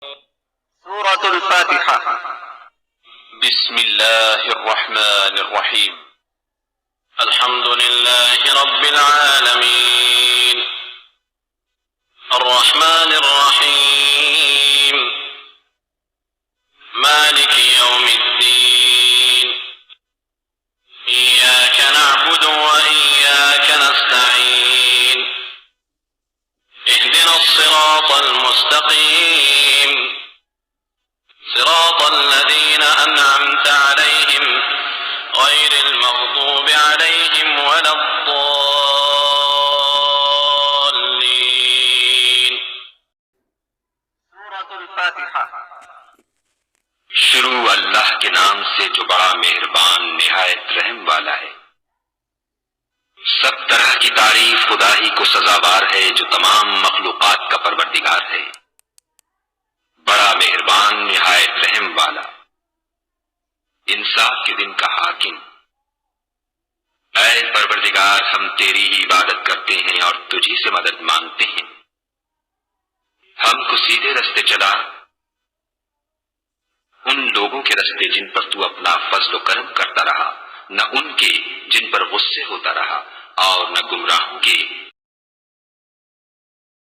सूरतुल फातिहा। बिस्मिल्लाहिर्रहमानिर्रहीम। अल्हम्दुलिल्लाहि रब्बिल आलमीन अर्रहमानिर्रहीम मालिकि यौमिद्दीन इय्याक नअबुदु व इय्याक नस्तईन इहदिनस सिरातल मुस्तकीम सिरातल लज़ीना अनअमत अलैहिम गैरिल मग़दूबि अलैहिम वलद्दॉल्लीन। सूरतुल फातिहा। शुरू अल्लाह के नाम से जो बड़ा मेहरबान निहायत रहम वाला है। सब तरह की तारीफ खुदा ही को सजावार है जो तमाम मखलूकात का परवरदिगार है, बड़ा मेहरबान निहायत रहम वाला, इंसाफ के दिन का हाकिम। ऐ परवरदिगार, हम तेरी ही इबादत करते हैं और तुझी से मदद मांगते हैं। हमको सीधे रास्ते चला, उन लोगों के रास्ते जिन पर तू अपना फज़्ल करम करता रहा, न उनके जिन पर गुस्से होता रहा, और न गुमराहों के